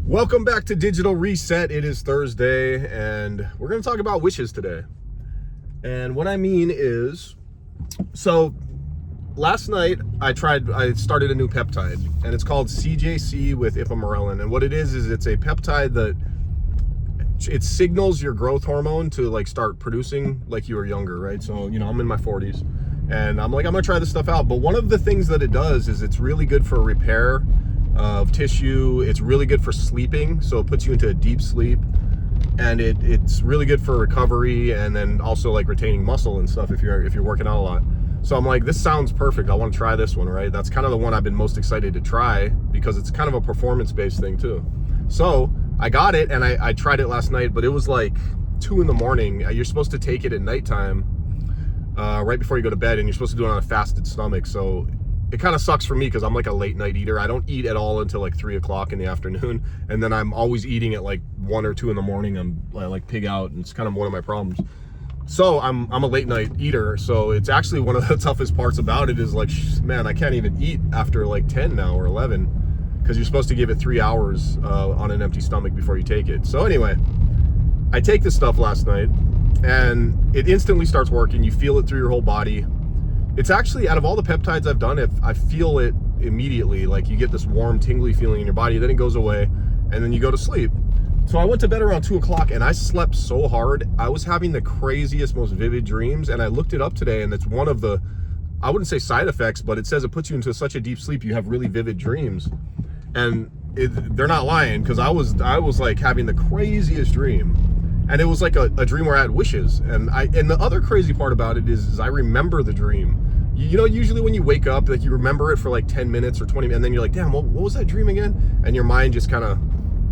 Welcome back to Digital Reset. It is Thursday, and we're going to talk about wishes today. And what I mean is, so last night I started a new peptide, and it's called CJC with ipamorelin. And what it is it's a peptide that it signals your growth hormone to like start producing like you were younger, right? So, I'm in my 40s, and I'm going to try this stuff out. But one of the things that it does is it's really good for repair of tissue. It's really good for sleeping, so it puts you into a deep sleep, and it's really good for recovery, and then also like retaining muscle and stuff if you're working out a lot. So I'm like, this sounds perfect. I want to try this one, right? That's kind of the one I've been most excited to try because it's kind of a performance-based thing too. So I got it, and I tried it last night, but it was like 2 a.m. You're supposed to take it at nighttime, right before you go to bed, and you're supposed to do it on a fasted stomach. So it kind of sucks for me because I'm like a late night eater. I don't eat at all until like 3 o'clock in the afternoon. And then I'm always eating at like 1 or 2 a.m. I like pig out, and it's kind of one of my problems. So I'm a late night eater. So it's actually one of the toughest parts about it is like, man, I can't even eat after like 10 now or 11 because you're supposed to give it 3 hours on an empty stomach before you take it. So anyway, I take this stuff last night, and it instantly starts working. You feel it through your whole body. It's actually, out of all the peptides I've done, I feel it immediately. Like you get this warm, tingly feeling in your body, then it goes away, and then you go to sleep. So I went to bed around 2 o'clock, and I slept so hard. I was having the craziest, most vivid dreams, and I looked it up today, and it's one of the, I wouldn't say side effects, but it says it puts you into such a deep sleep, you have really vivid dreams. And they're not lying, because I was like having the craziest dream. And it was like a dream where I had wishes. And the other crazy part about it is I remember the dream. Usually when you wake up, like you remember it for like 10 minutes or 20 minutes, and then you're like, damn, what was that dream again? And your mind just kind of,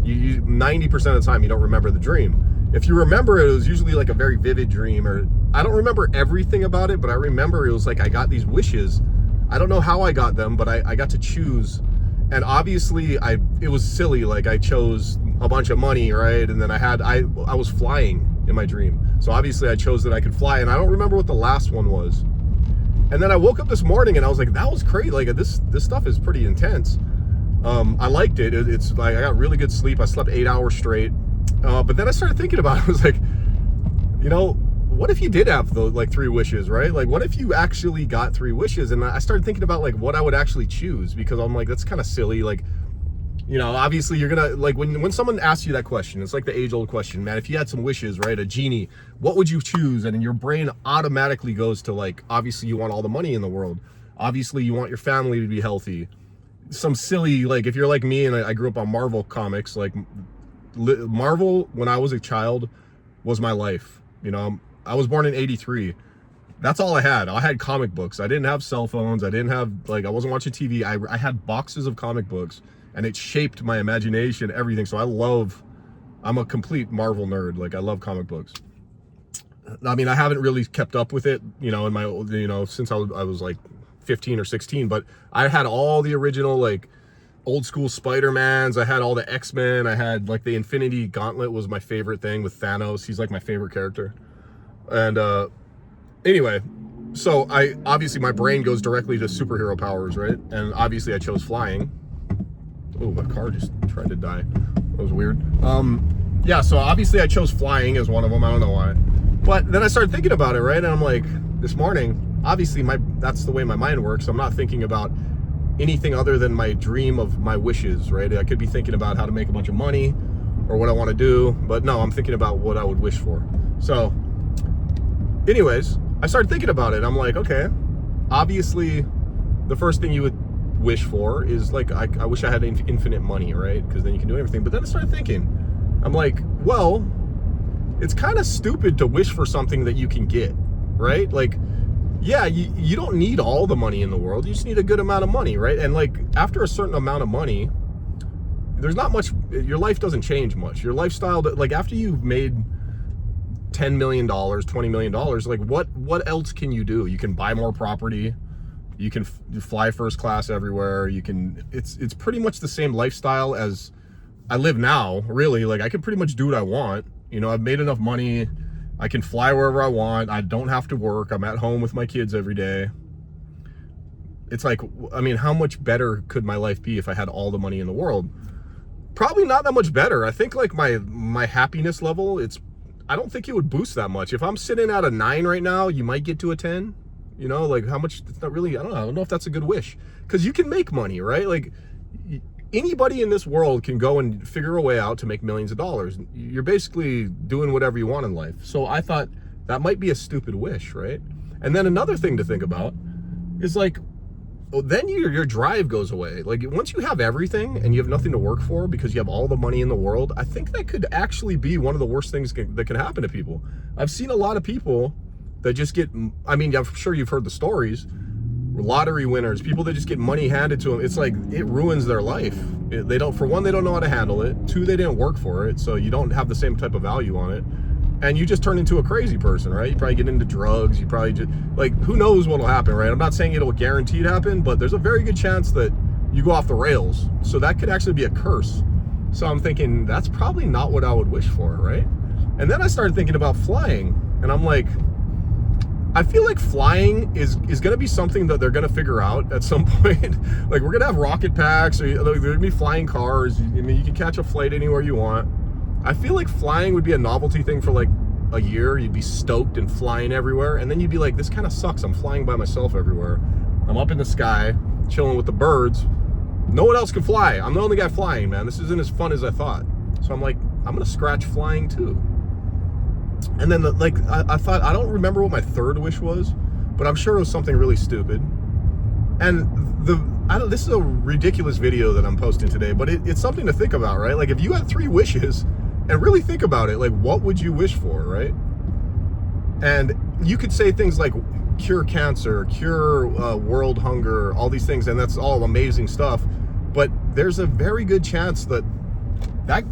90% of the time, you don't remember the dream. If you remember it, it was usually like a very vivid dream, or I don't remember everything about it, but I remember it was like I got these wishes. I don't know how I got them, but I got to choose. And obviously it was silly. Like I chose a bunch of money, right? And then I was flying in my dream. So obviously I chose that I could fly, and I don't remember what the last one was. And then I woke up this morning, and I was like, that was crazy. Like this stuff is pretty intense. I liked it. It's like I got really good sleep. I slept 8 hours straight. But then I started thinking about it. I was like, what if you did have those like 3 wishes, right? Like what if you actually got 3 wishes? And I started thinking about like what I would actually choose, because I'm like, that's kind of silly. Like, obviously you're gonna, like when someone asks you that question, it's like the age-old question, man, if you had some wishes, right, a genie, what would you choose? And your brain automatically goes to like, obviously you want all the money in the world. Obviously you want your family to be healthy. Some silly, like if you're like me and I grew up on Marvel comics, like Marvel when I was a child was my life. I was born in '83. That's all I had. I had comic books. I didn't have cell phones. I wasn't watching TV. I had boxes of comic books, and it shaped my imagination, everything. So I'm a complete Marvel nerd. Like I love comic books. I mean, I haven't really kept up with it, in my, since I was like 15 or 16, but I had all the original, like old school Spider-Mans. I had all the X-Men. I had like the Infinity Gauntlet was my favorite thing with Thanos. He's like my favorite character. And, anyway, so obviously my brain goes directly to superhero powers, right? And obviously I chose flying. Oh, my car just tried to die. That was weird. Yeah, so obviously I chose flying as one of them. I don't know why. But then I started thinking about it, right? And I'm like, this morning, obviously that's the way my mind works. I'm not thinking about anything other than my dream of my wishes, right? I could be thinking about how to make a bunch of money or what I want to do, but no, I'm thinking about what I would wish for. So anyways, I started thinking about it. I'm like, okay, obviously the first thing you would wish for is like, I wish I had infinite money, right? Because then you can do everything. But then I started thinking, I'm like, well, it's kind of stupid to wish for something that you can get, right? Like, yeah, you don't need all the money in the world. You just need a good amount of money, right? And like after a certain amount of money, there's not much, your life doesn't change much. Your lifestyle, like after you've made $10 million, $20 million, like what else can you do? You can buy more property. You can fly first class everywhere. It's pretty much the same lifestyle as I live now, really. Like I can pretty much do what I want. I've made enough money. I can fly wherever I want. I don't have to work. I'm at home with my kids every day. It's like, I mean, how much better could my life be if I had all the money in the world? Probably not that much better. I think like my happiness level, I don't think it would boost that much. If I'm sitting at a 9 right now, you might get to a 10. You know, like how much, it's not really, I don't know if that's a good wish. Because you can make money, right? Like anybody in this world can go and figure a way out to make millions of dollars. You're basically doing whatever you want in life. So I thought that might be a stupid wish, right? And then another thing to think about is like, then your drive goes away. Like once you have everything and you have nothing to work for because you have all the money in the world, I think that could actually be one of the worst things that can happen to people. I've seen a lot of people that just get, I mean, I'm sure you've heard the stories, lottery winners, people that just get money handed to them. It's like, it ruins their life. They don't, for one, they don't know how to handle it. Two, they didn't work for it. So you don't have the same type of value on it. And you just turn into a crazy person, right? You probably get into drugs. You probably just, like, who knows what'll happen, right? I'm not saying it'll guaranteed happen, but there's a very good chance that you go off the rails. So that could actually be a curse. So I'm thinking, that's probably not what I would wish for, right? And then I started thinking about flying. And I'm like, I feel like flying is going to be something that they're going to figure out at some point. Like, we're going to have rocket packs, or there's going to be flying cars. I mean, you can catch a flight anywhere you want. I feel like flying would be a novelty thing for like a year. You'd be stoked and flying everywhere. And then you'd be like, this kind of sucks. I'm flying by myself everywhere. I'm up in the sky, chilling with the birds. No one else can fly. I'm the only guy flying, man. This isn't as fun as I thought. So I'm like, I'm going to scratch flying too. And then I thought, I don't remember what my third wish was, but I'm sure it was something really stupid. And this is a ridiculous video that I'm posting today, but it's something to think about, right? Like if you had 3 wishes and really think about it, like what would you wish for, right? And you could say things like cure cancer, cure world hunger, all these things, and that's all amazing stuff. But there's a very good chance that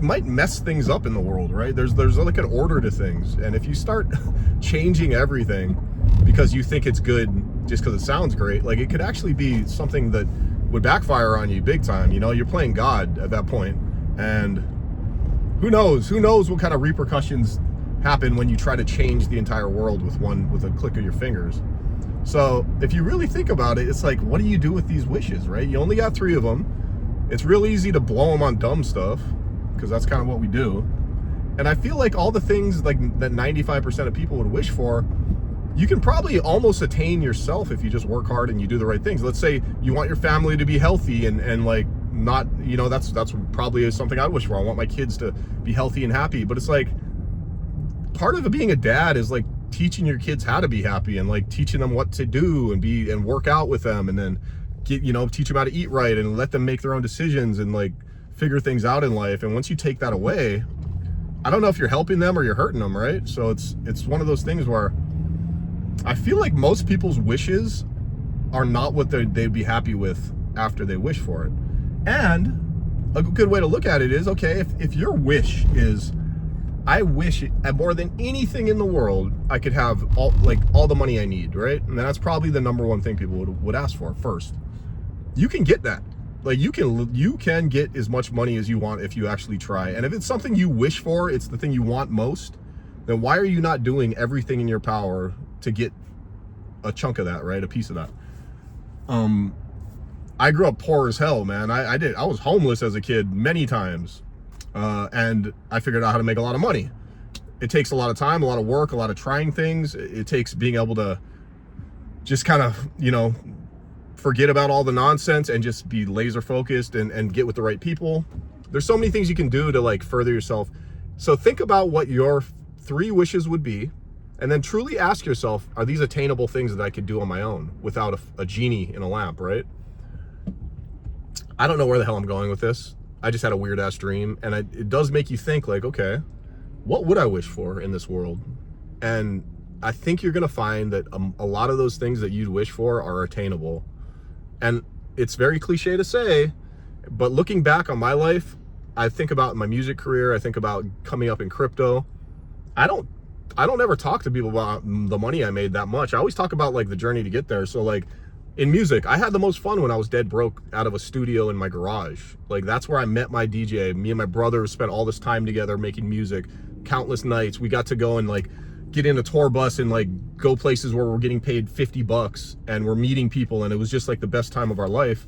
might mess things up in the world, right? There's like an order to things. And if you start changing everything because you think it's good just because it sounds great, like it could actually be something that would backfire on you big time. You know, you're playing God at that point. And who knows what kind of repercussions happen when you try to change the entire world with a click of your fingers. So if you really think about it, it's like, what do you do with these wishes, right? You only got 3 of them. It's real easy to blow them on dumb stuff, because that's kind of what we do. And I feel like all the things like that 95% of people would wish for, you can probably almost attain yourself if you just work hard and you do the right things. Let's say you want your family to be healthy and like not, you know, that's probably something I wish for. I want my kids to be healthy and happy. But it's like, part of being a dad is like teaching your kids how to be happy and like teaching them what to do and work out with them, and then teach them how to eat right and let them make their own decisions and like figure things out in life. And once you take that away, I don't know if you're helping them or you're hurting them, right? So it's one of those things where I feel like most people's wishes are not what they'd be happy with after they wish for it. And a good way to look at it is, okay, if your wish is, I wish more than anything in the world I could have all the money I need, right? And that's probably the number one thing people would ask for first. You can get that. Like you can get as much money as you want if you actually try. And if it's something you wish for, it's the thing you want most, then why are you not doing everything in your power to get a chunk of that, right? A piece of that. I grew up poor as hell, man. I was homeless as a kid many times. And I figured out how to make a lot of money. It takes a lot of time, a lot of work, a lot of trying things. It takes being able to just kind of, forget about all the nonsense and just be laser focused and get with the right people. There's so many things you can do to like further yourself. So think about what your 3 wishes would be, and then truly ask yourself, are these attainable things that I could do on my own without a genie in a lamp, right? I don't know where the hell I'm going with this. I just had a weird ass dream, and it does make you think like, okay, what would I wish for in this world? And I think you're gonna find that a lot of those things that you'd wish for are attainable. And it's very cliche to say, but looking back on my life, I think about my music career. I think about coming up in crypto. I don't ever talk to people about the money I made that much. I always talk about like the journey to get there. So like in music, I had the most fun when I was dead broke out of a studio in my garage. Like that's where I met my DJ. Me and my brother spent all this time together making music, countless nights. We got to go and like get in a tour bus and like go places where we're getting paid $50 and we're meeting people, and it was just like the best time of our life.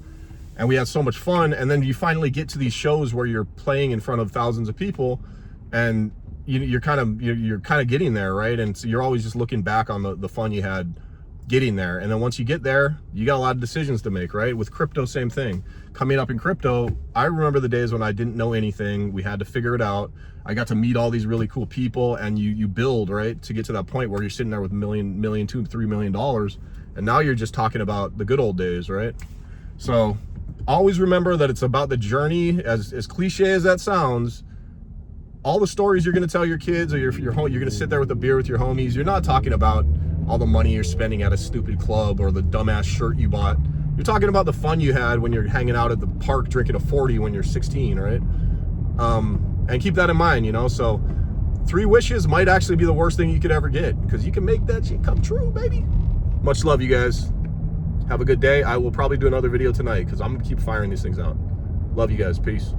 and we had so much fun. And then you finally get to these shows where you're playing in front of thousands of people, and you're kind of getting there, right? And so you're always just looking back on the fun you had getting there. And then once you get there, you got a lot of decisions to make, right? With crypto, same thing. Coming up in crypto, I remember the days when I didn't know anything. We had to figure it out. I got to meet all these really cool people, and you build, right, to get to that point where you're sitting there with $1 million, $2, $3 million, and now you're just talking about the good old days, right? So always remember that it's about the journey. As cliche as that sounds, all the stories you're going to tell your kids, or your home, you're going to sit there with a beer with your homies, you're not talking about all the money you're spending at a stupid club or the dumbass shirt you bought. You're talking about the fun you had when you're hanging out at the park drinking a 40 when you're 16, right? And keep that in mind, you know. So 3 wishes might actually be the worst thing you could ever get, because you can make that shit come true, baby. Much love, you guys. Have a good day. I will probably do another video tonight because I'm gonna keep firing these things out. Love you guys. Peace.